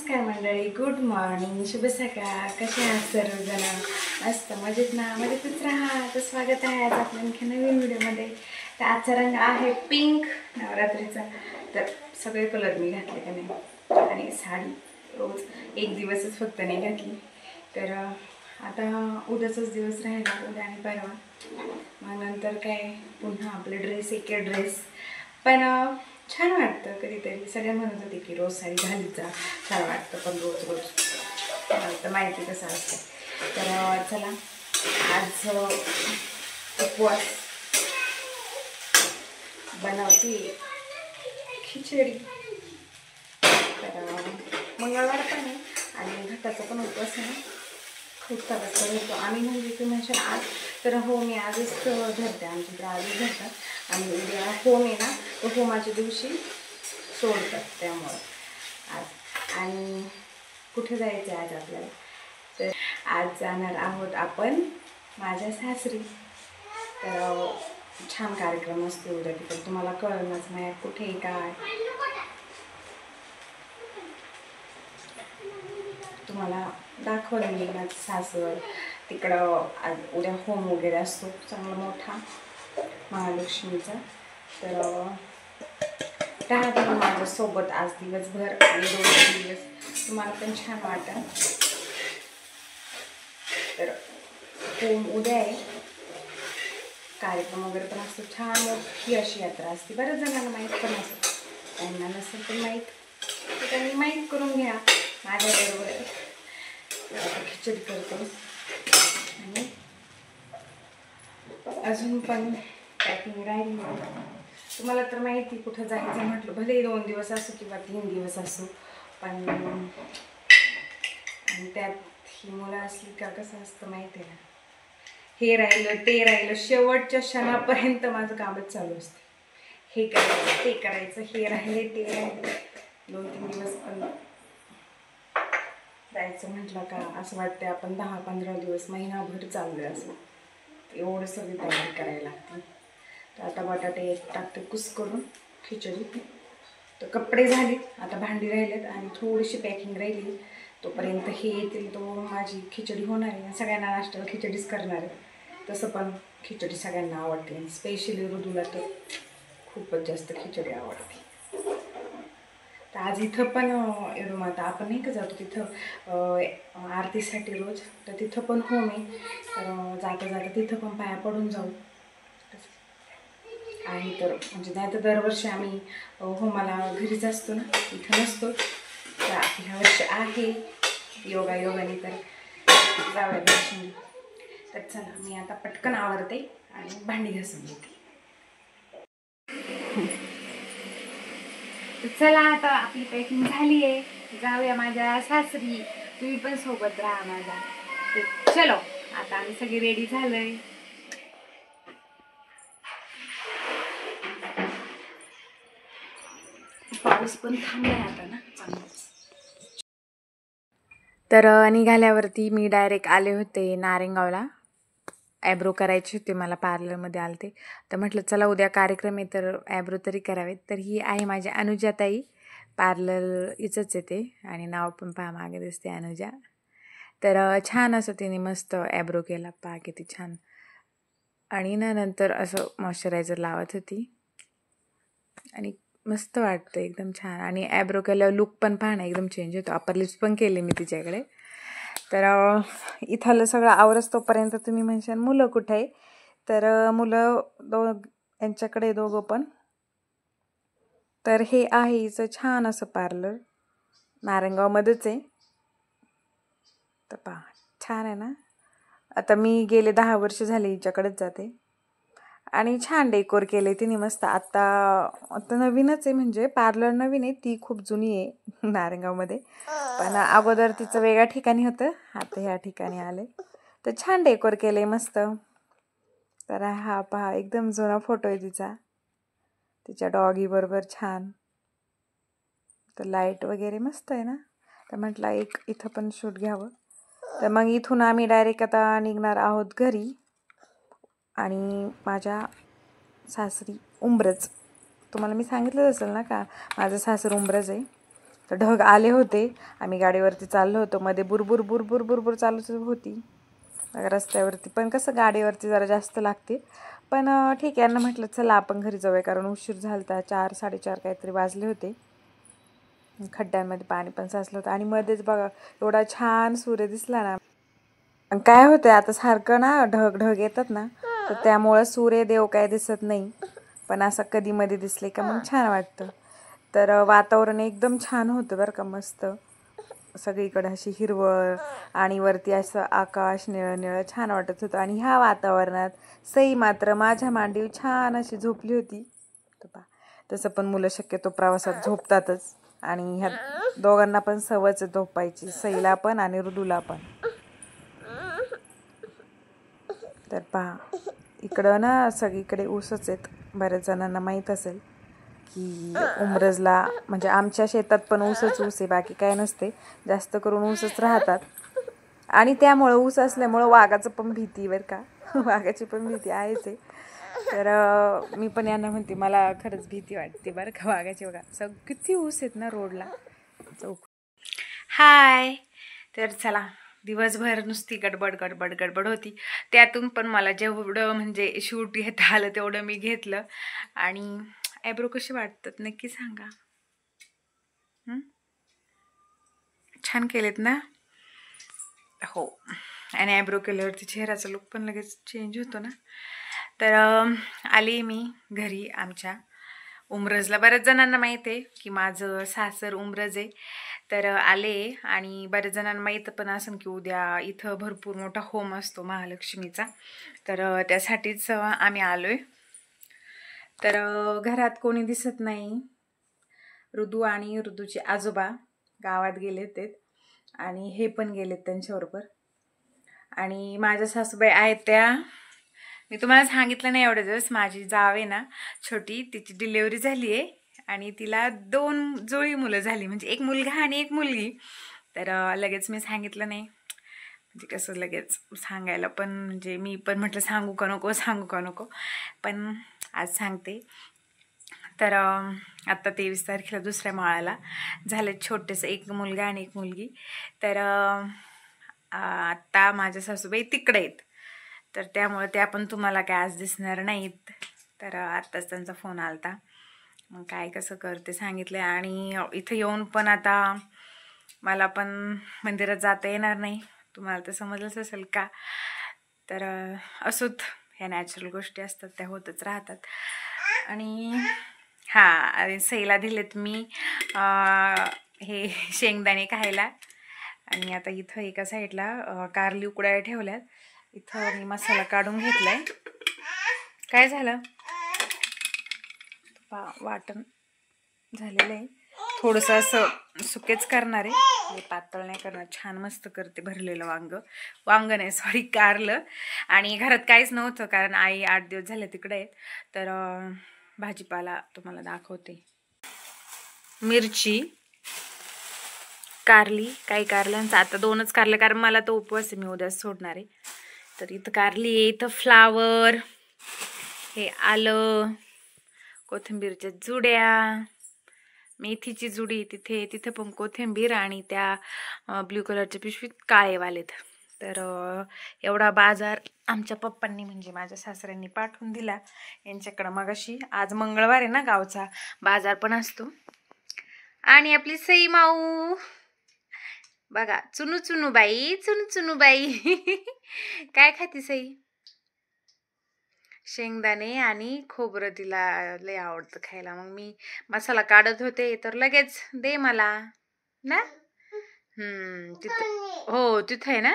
नमस्कार मंडळी, good morning, शुभ सकाळ. कसे आहात सर्वजण? मस्त मजेत ना? मजेतच राहा. तर स्वागत आहे आज आपल्या आणखी नवीन व्हिडिओमध्ये. तर आजचा रंग आहे पिंक, नवरात्रीचा. तर सगळे कलर मी घातले का नाही, आणि साडी रोज एक दिवसच फक्त नाही घातली. तर आता उद्याचाच दिवस राहिला, उद्या आणि परवा. मग नंतर काय पुन्हा आपले ड्रेस, एक ड्रेस. पण छान वाटतं कधीतरी. सगळे म्हणत होते की रोज साडी घालीत जा, छान वाटतं, पण रोज रोज मला तर माहिती कसं असतं. तर चला, आज उपवास बनवते खिचडी. तर मंगळवार पण आहे आणि घटाचा पण उपवास आहे. खूप वाजता धरतो आम्ही, म्हणजे तुम्ही म्हणशाल आज, तर हो मी आजच धरते, आमच्याकडे आजच धरतात. आणि उद्या होम आहे ना, तो होमाच्या दिवशी सोडतात. त्यामुळं आज. आणि कुठे जायचं आहे आज आपल्याला? तर आज जाणार आहोत आपण माझ्या सासरी. तर छान कार्यक्रम असतो उद्या तिकडे, तुम्हाला कळलंच नाही कुठे काय. तुम्हाला दाखवलं मी माझं सासर तिकडं. आज उद्या होम वगैरे असतो चांगला मोठा महालक्ष्मीचा. तर राहा तुम्ही माझ्यासोबत आज दिवसभर आणि 2 दिवस, तुम्हाला पण छान वाटेल. तर होम उद्या आहे, कार्यक्रम वगैरे पण असतो. छान मोठी अशी यात्रा असते. बऱ्याच जणांना माहीत पण असतं, त्यांना नसेल पण माहीत, तर त्यांनी माहीत करून घ्या माझ्याबरोबर. खिचडी करतो आणि अजून पण पॅकिंग राहिली. तुम्हाला तर माहिती, कुठं जायचं म्हटलं भले 2 दिवस असो किंवा 3 दिवस असो, पण आणि त्यात ही मुलं असली का कसं असतं माहिती आहे ना, हे राहिलं ते राहिलं, शेवटच्या क्षणापर्यंत माझं कामच चालू असतं. हे करायचं ते करायचं, हे राहिले ते राहिले. 2-3 दिवस पण जायचं म्हटलं का असं वाटतं आपण 10-15 दिवस, महिनाभर चाललोय असं. एवढं सगळी तयारी करायला लागते. तर आता बटाटे टाकते कुस करून खिचडी. तर कपडे झाले, आता भांडी राहिलेत आणि थोडीशी पॅकिंग राहिली. तोपर्यंत हे येतील तो माझी खिचडी होणार आहे. सगळ्यांना नाश्त्याला खिचडीच करणार आहे. तसं पण खिचडी सगळ्यांना आवडते, स्पेशली ऋतूला तर खूपच जास्त खिचडी आवडते. तर आज इथं पण येडूमाता आपण नाही का जातो तिथं आरतीसाठी रोज, तर तिथं पण होम आहे. तर जाता जाता तिथं पण पाया पडून जाऊ आहे. तर म्हणजे नाही तर दरवर्षी आम्ही होमाला घरीच असतो ना, इथं नसतो. तर ह्या वर्षी आहे योगायोगाने, तर जाऊया दर्शन. तर चला, मी आता पटकन आवरते आणि भांडी घासून घेते. चला, आता आपली पॅकिंग झाली आहे, जाऊया माझ्या सासरी. तुम्ही पण सोबत राहा माझ्या. तर चलो, आता आम्ही सगळे रेडी झालोय. पाऊस पण थांबलाय आता ना चांगलाच. तर निघाल्यावरती मी डायरेक्ट आले होते नारेंगावला. ॲब्रो करायचे होते मला, पार्लरमध्ये आलते. तर म्हटलं चला उद्या कार्यक्रम आहे तर ॲब्रो तरी करावेत. तर ही आहे माझी अनुजाताई, पार्लर हिचंच येते आणि नाव पण पहा मागे दिसते अनुजा. तर छान असं तिने मस्त ॲब्रो केला, पहा किती छान. आणि नंतर असं मॉइश्चरायझर लावत होती आणि मस्त वाटतं एकदम छान. आणि ॲब्रो केल्यावर लुक पण पहा ना एकदम चेंज होतो. अपर लिप्स पण केले मी तिच्याकडे. तर इथलं सगळं आवरस तोपर्यंत तुम्ही म्हणशाल मुलं कुठे आहे, तर मुलं यांच्याकडे दोघं पण. तर हे आहे हिचं छान असं पार्लर, नारेंगावमध्येच आहे. तर पहा छान आहे ना. आता मी गेले 10 वर्ष झाले हिच्याकडेच जाते आणि छान डेकोर केले तिने मस्त. आता नवीनच आहे, म्हणजे पार्लर नवीन आहे, ती खूप जुनी आहे नारेंगावमध्ये. पण अगोदर तिचं वेगळ्या ठिकाणी होतं, आता ह्या ठिकाणी आले. तर छान डेकोर केले मस्त. तर हा पहा एकदम जुना फोटो आहे तिच्या डॉगी बरोबर, छान. तर लाईट वगैरे मस्त आहे ना. तर म्हटलं एक इथं पण शूट घ्यावं. तर मग इथून आम्ही डायरेक्ट आता निघणार आहोत घरी. आणि माझ्या सासरी उंब्रज, तुम्हाला मी सांगितलं असेल ना का माझं सासर उंब्रज आहे. तर ढग आले होते. आम्ही गाडीवरती चाललो होतो, मध्ये बुरबुर बुरबुर बुरबुर चालूच होती रस्त्यावरती, पण कसं गाडीवरती जरा जास्त लागते. पण ठीक आहे, यांना म्हटलं चला आपण घरी जाऊया, कारण उशीर झाला, 4 4:30 काहीतरी वाजले होते. खड्ड्यांमध्ये पाणी पण साचलं होतं आणि मध्येच बघा एवढा छान सूर्य दिसला ना. काय होतं आता सारखं ना ढग ढग येतात ना, तर त्यामुळं सूर्यदेव काय दिसत नाही, पण असं कधी मध्ये दिसले का मग छान वाटतं. तर वातावरण एकदम छान होतं बरं का, मस्त सगळीकडे अशी हिरवळ आणि वरती असं आकाश निळं निळं छान वाटत होतं. आणि ह्या वातावरणात सई मात्र माझ्या मांडीवर छान अशी झोपली होती. तसं पण मुलं शक्यतो प्रवासात झोपतातच आणि ह्या दोघांना पण सवयच झोपायची, सईला पण आणि ऋदूला पण. तर पहा इकडं ना सगळीकडे ऊसच आहेत. बऱ्याच जणांना माहीत असेल की उमरजला म्हणजे आमच्या शेतात पण ऊसच ऊस आहे, बाकी काय नसते, जास्त करून ऊसच राहतात. आणि त्यामुळं ऊस असल्यामुळं वाघाचं पण भीती बरं का, वाघाची पण भीती आहेच आहे. तर मी पण यांना म्हणते मला खरंच भीती वाटते बरं का वाघाची. बघा किती ऊस आहेत ना रोडला चौक. हाय. तर चला दिवसभर नुसती गडबड गडबड गडबड होती, त्यातून पण मला जेवढं म्हणजे शूट घेता आलं तेवढं मी घेतलं. आणि ॲब्रो कसे वाटतात नक्की सांगा. छान केलेत ना. हो, आणि ॲब्रो केल्यावरती चेहऱ्याचा लुक पण लगेच चेंज होतो ना. तर आली मी घरी आमच्या उमरजला. बऱ्याच जणांना माहीत आहे की माझं सासर उमरज आहे. तर आले आणि बऱ्याच जणांना माहीत पण असेल की उद्या इथं भरपूर मोठा होम असतो महालक्ष्मीचा, तर त्यासाठीच आम्ही आलो आहे. तर घरात कोणी दिसत नाही. ऋदू आणि ऋदूचे आजोबा गावात गेले ते, आणि हे पण गेलेत त्यांच्याबरोबर. आणि माझ्या सासूबाई आहेत त्या, मी तुम्हाला सांगितलं नाही एवढे दिवस, माझी जाव आहे ना छोटी, तिची डिलेवरी झाली आहे आणि तिला 2 जोडी मुलं झाली, म्हणजे एक मुलगा आणि एक मुलगी. तर लगेच मी सांगितलं नाही, म्हणजे कसं लगेच सांगायला पण म्हणजे मी पण म्हटलं सांगू का नको, पण आज सांगते. तर आत्ता 23 तारखेला दुसऱ्या माळाला झाले छोटेसं एक मुलगा आणि एक मुलगी. तर आत्ता माझ्या सासूबाई तिकडे आहेत, तर त्यामुळे त्या पण तुम्हाला काय आज दिसणार नाहीत. तर आत्ताच त्यांचा फोन आलता, मग काय कसं करते सांगितले. आणि इथं येऊन पण आता मला पण मंदिरात जाता येणार नाही, तुम्हाला तर समजलंच असेल का. तर असोत, ह्या नॅचरल गोष्टी असतात त्या होतच राहतात. आणि आणि सईला दिलेत मी हे शेंगदाणे खायला. आणि आता इथं एका साईडला कारली उकडायला ठेवल्यात, इथं मी मसाला काढून घेतलाय. काय झालं, वाटण झालेलं आहे, थोडंसं असं सुकेच करणार आहे, पातळ नाही करणार. छान मस्त करते भरलेलं वांग नाही सॉरी कारलं. आणि घरात काहीच नव्हतं कारण आई 8 दिवस झाले तिकडे आहेत. तर भाजीपाला तुम्हाला दाखवते. मिरची, कारली, काही कारल्यांचं आता 2च कारले, कारण मला तो उपवास आहे, मी उद्या सोडणार आहे. तर इथं कारली आहे, इथं फ्लावर, हे आलं, कोथिंबीरच्या जुड्या, मेथीची जुडी तिथे पण कोथिंबीर, आणि त्या ब्ल्यू कलरच्या पिशवीत काळेवालेत. तर एवढा बाजार आमच्या पप्पांनी म्हणजे माझ्या सासऱ्यांनी पाठवून दिला यांच्याकडं मगाशी. आज मंगळवार आहे ना, गावचा बाजार पण असतो. आणि आपली सई माऊ बघा, चुनू बाई काय खाती सई? शेंगदाणे आणि खोबरं तिला लय आवडतं खायला. मग मी मसाला काढत होते तर लगेच दे मला ना. तिथं हो, तिथं आहे ना.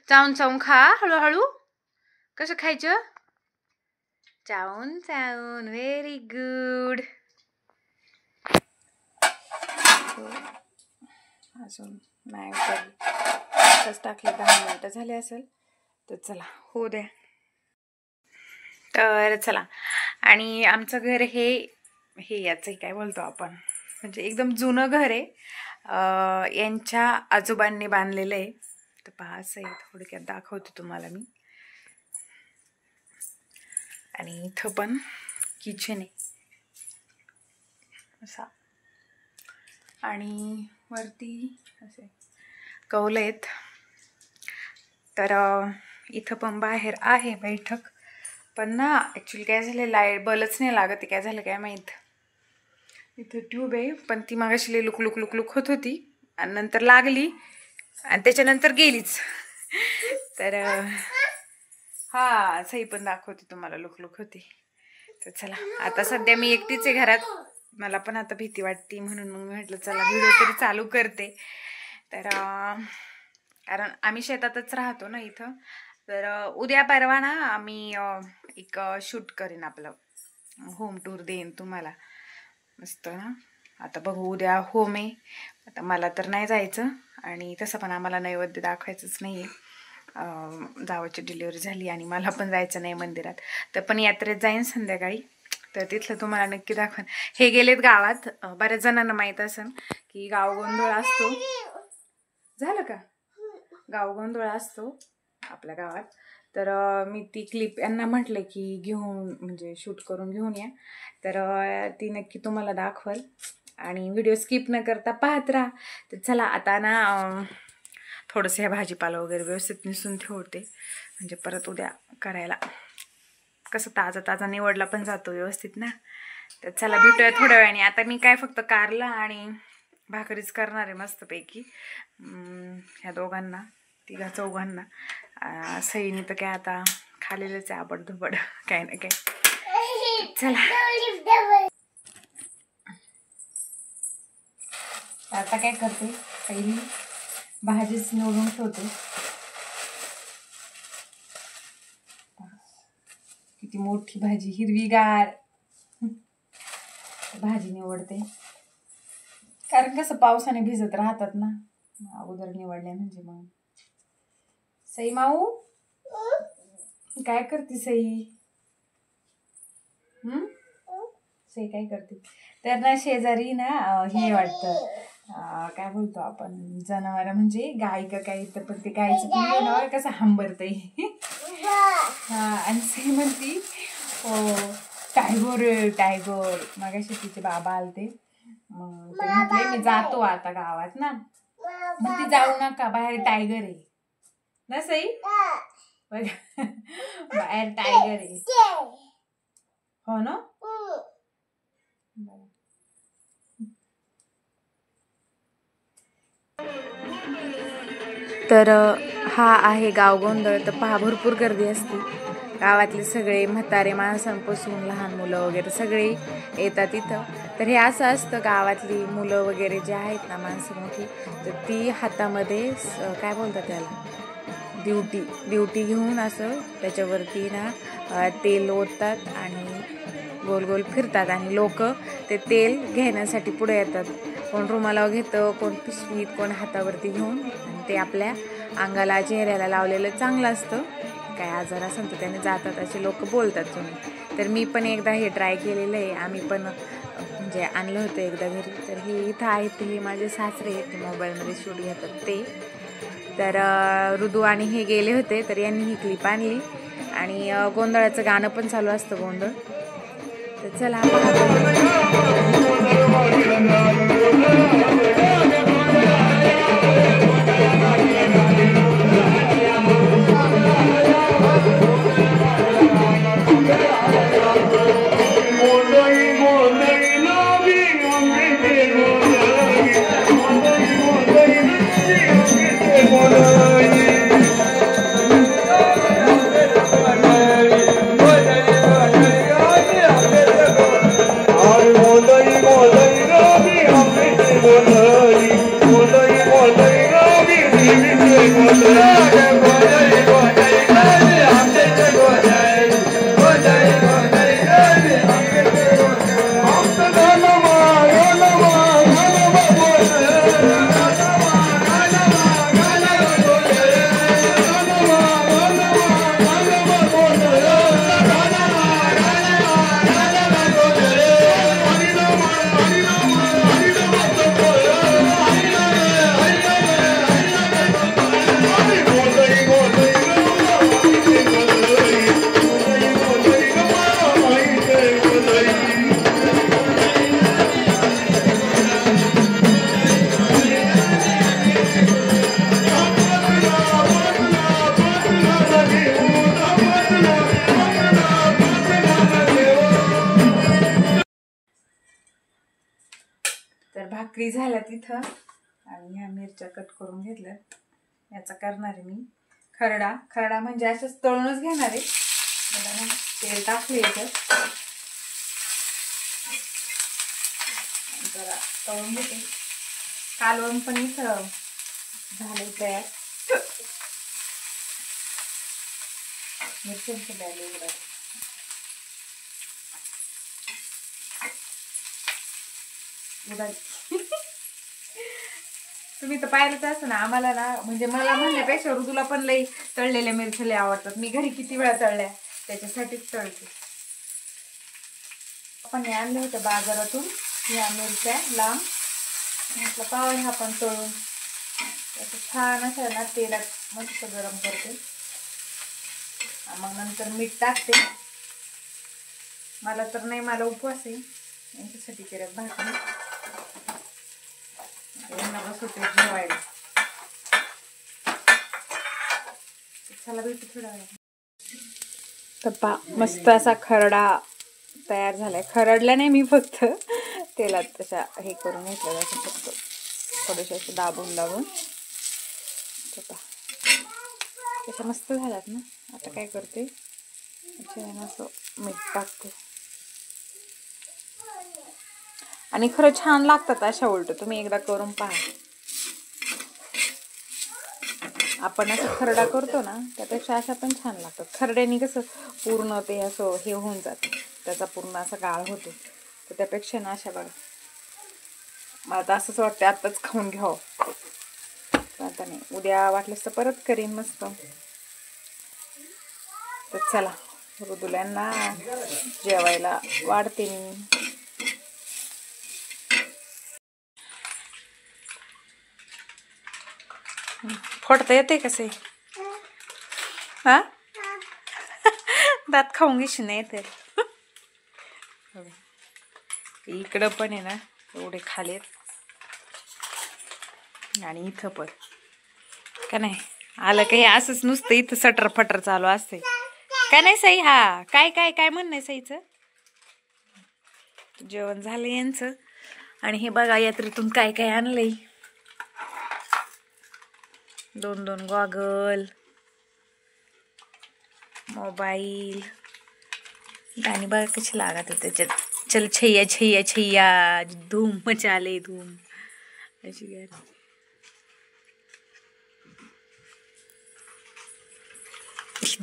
चावून खा हळूहळू. कसं खायचं? चावून. Very good. अजून नाही टाकले, 10 मिनिटं झाले असेल, तर चला होऊ द्या. तर चला, आणि आमचं घर हे याचं काय बोलतो आपण, म्हणजे एकदम जुनं घर आहे, यांच्या आजोबांनी बांधलेलं आहे. तर पहा असं आहे, थोडक्यात दाखवते तुम्हाला मी. आणि इथं पण किचन आहे असा. आणि वरती असे कौल आहेत. तर इथं पण बाहेर आहे बैठक, पण ना ॲक्च्युली काय झालं, लाईट बलच नाही लागत. काय झालं काय माहीत. इथं ट्यूब आहे, पण ती मागाशी लई लुक लुक लुक लुक होत होती आणि नंतर लागली आणि त्याच्यानंतर गेलीच. तर हा सही पण दाखवते तुम्हाला, लुक लुक होती. तर चला, आता सध्या मी एकटीच आहे घरात, मला पण आता भीती वाटते, म्हणून मग मी म्हटलं चला व्हिडिओ तरी चालू करते. तर कारण आम्ही शेतातच राहतो ना इथं. तर उद्या परवा ना आम्ही एक शूट करीन, आपलं होम टूर देईन तुम्हाला मस्त ना. आता बघू, उद्या होम आहे. आता मला तर नाही जायचं, आणि तसं पण आम्हाला नैवेद्य दाखवायचंच नाही आहे. जावाची डिलिव्हरी झाली आणि मला पण जायचं नाही मंदिरात. तर पण यात्रेत जाईन संध्याकाळी, तर तिथलं तुम्हाला नक्की दाखवेन. हे गेलेत गावात. बऱ्याच जणांना माहीत असेल की गाव गोंधळ असतो. झालं का? गाव गोंधळ असतो आपल्या गावात. तर मी ती क्लिप यांना म्हटले की घेऊन, म्हणजे शूट करून घेऊन या. तर ती नक्की तुम्हाला दाखवल, आणि व्हिडिओ स्किप न करता पाहत राहा. तर चला आता ना थोडंसं ह्या भाजीपाला वगैरे व्यवस्थित निसून ठेवते, म्हणजे परत उद्या करायला कसं ताजा ताजा निवडला पण जातो व्यवस्थित ना. तर चला भेटूया थोड्या वेळाने. आता मी काय फक्त कारलं आणि भाकरीच करणार आहे मस्तपैकी ह्या दोघांना, तिघा चौघांना. सईनी तर काय आता खालेलंच आहे आबडधोबड काय ना काय. चला आता काय करते, पहिली भाजीच निवडून ठेवते. किती मोठी भाजी, हिरवीगार भाजी निवडते, कारण कसं पावसाने भिजत राहतात ना अगोदर निवडल्या म्हणजे. मग सई माऊ काय करते? सई सई काय करते? तर ना शेजारी ना हे वाटतं, काय बोलतो आपण, जनावर म्हणजे गाय का काय, तर पण ते गायचं पिल्लू कसं हंबरतंय. हा, आणि सई म्हणती हो टायगर टायगर. मगाशी तिचे बाबा आलते, मग ते म्हटले मी जातो आता गावात ना. मग ती जाऊ नका, बाहेर टायगर आहे ना सई, बाहेर टायगर आहे. हो ना. तर हा आहे गाव गोंधळ. तर पहा, भरपूर गर्दी असते. गावातले सगळे म्हातारे माणसांपासून लहान मुलं वगैरे सगळे येतात इथं. तर हे असं असतं, गावातली मुलं वगैरे जे आहेत ना, माणसं मोठी, तर ती हातामध्ये काय बोलतात त्याला, ड्युटी घेऊन असं त्याच्यावरती ना तेल ओततात आणि गोल गोल फिरतात, आणि लोक ते तेल घेण्यासाठी पुढे येतात. कोण रुमाला घेतं, कोण पिशवीत, कोण हातावरती घेऊन, आणि ते आपल्या अंगाला चेहऱ्याला लावलेलं चांगलं असतं. काय आजार असेल तर त्याने जातात असे लोक बोलतात तुम्ही. तर मी पण एकदा हे ट्राय केलेलं आहे. आम्ही पण म्हणजे आणलं होतं एकदा घरी. तर हे इथं आहेत, हे माझे सासरे आहेत, ते मोबाईलमध्ये शूट घेतात ते. तर ऋदू आणि हे गेले होते, तर यांनी ही क्लिप आणली, आणि गोंधळाचं गाणं पण चालू असतं, गोंधळ. तर चला Hoy तर भाकरी झाल्या तिथं आणि ह्या मिरच्या कट करून घेतल्यात. याचा करणार आहे मी खरडा. खरडा म्हणजे असंच तळूनच घेणार आहे. तेल टाकले याच्यात जरा तळून घेते. कालवण पण इथं झालंय तयार. मिरच्यांचं बॅग एवढं तुम्ही तर पाहिलंच असं ना. आम्हाला ना म्हणजे मला म्हणण्यापेक्षा ऋतूला पण लई तळलेल्या मिरच्या लई आवडतात. मी घरी किती वेळा तळल्या त्याच्यासाठीच तळते. आपण आणलं होतं बाजारातून ह्या मिरच्या लांब. म्हटलं पाव ह्या पण तळून असं छान असं ना तेलात मस्त गरम करते. मग नंतर मीठ टाकते. मला तर नाही, मला उपवास आहे यांच्यासाठी करत भाकरी. यांना बसवते जेवायला. चला भेटू थोड्या वेळा. तर मस्त असा खरडा तयार झालाय. खरडला नाही मी, फक्त तेलात तशा हे करून घेतलं असं फक्त थोडेसे असे दाबून दाबून. तशा मस्त झाल्यात ना. आता काय करते, असं मीठ टाकते आणि खरं छान लागतात अशा. उलट तुम्ही एकदा करून पहा. आपण असं खरडा करतो ना त्यापेक्षा अशा पण छान लागतात. खरड्यानी कसं पूर्ण ते असं हे होऊन जातं, त्याचा पूर्ण असा गाळ होतो. तर त्यापेक्षा ना अशा बघा, मला तर असंच वाटतं आत्ताच खाऊन घ्यावं. आता नाही, उद्या वाटलंच तर परत करीन मस्त. तर चला ऋतुल्यांना जेवायला वाढते मी. फोडता येते कसे हा दात खाऊन घेशी नाही तर. इकडं पण आहे ना एवढे खालेत आणि इथं पण का नाही. आलं काही असंच नुसतं इथं सटर फटर चालू असते का नाही साई. हा काय काय काय म्हणणं साईचं. जेवण झालं यांचं. आणि हे बघा यात्रेतून काय काय आणलंय. 2 गॉगल, मोबाईल, गाणी बघा कशी लागत त्याच्यात. चल छैया छैया छैया धूम मचाले धूम अशी गाणी.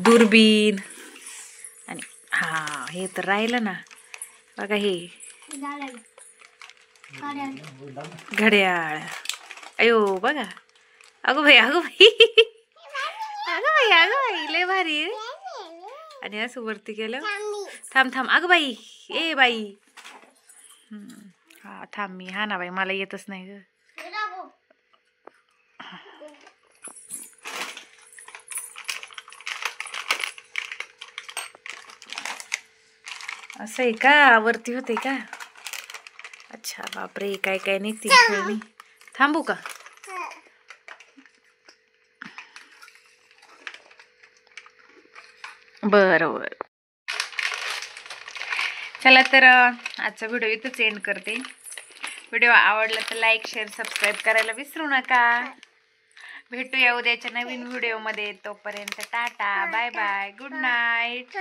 दुर्बीन आणि हा हे तर राहिलं ना बघा. हे घड्याळ. अयो बघा. अगो भाई अगो भाई अगं बाई अगं बाई लय भारी. आणि असं वरती गेलं. थांब थांब अगं बाई ए बाई. हा थांब मी. हा ना बाई मला येतच नाही ग. असं आहे का, वरती होते का. अच्छा बापरे काय काय निघते खेळणी. थांबू का. बरोबर. चला तर आजचा व्हिडिओ इथंच एंड करते. व्हिडिओ आवडला तर लाईक शेअर सबस्क्राईब करायला विसरू नका. भेटूया उद्याच्या नवीन व्हिडिओमध्ये. तोपर्यंत tata bye bye good night.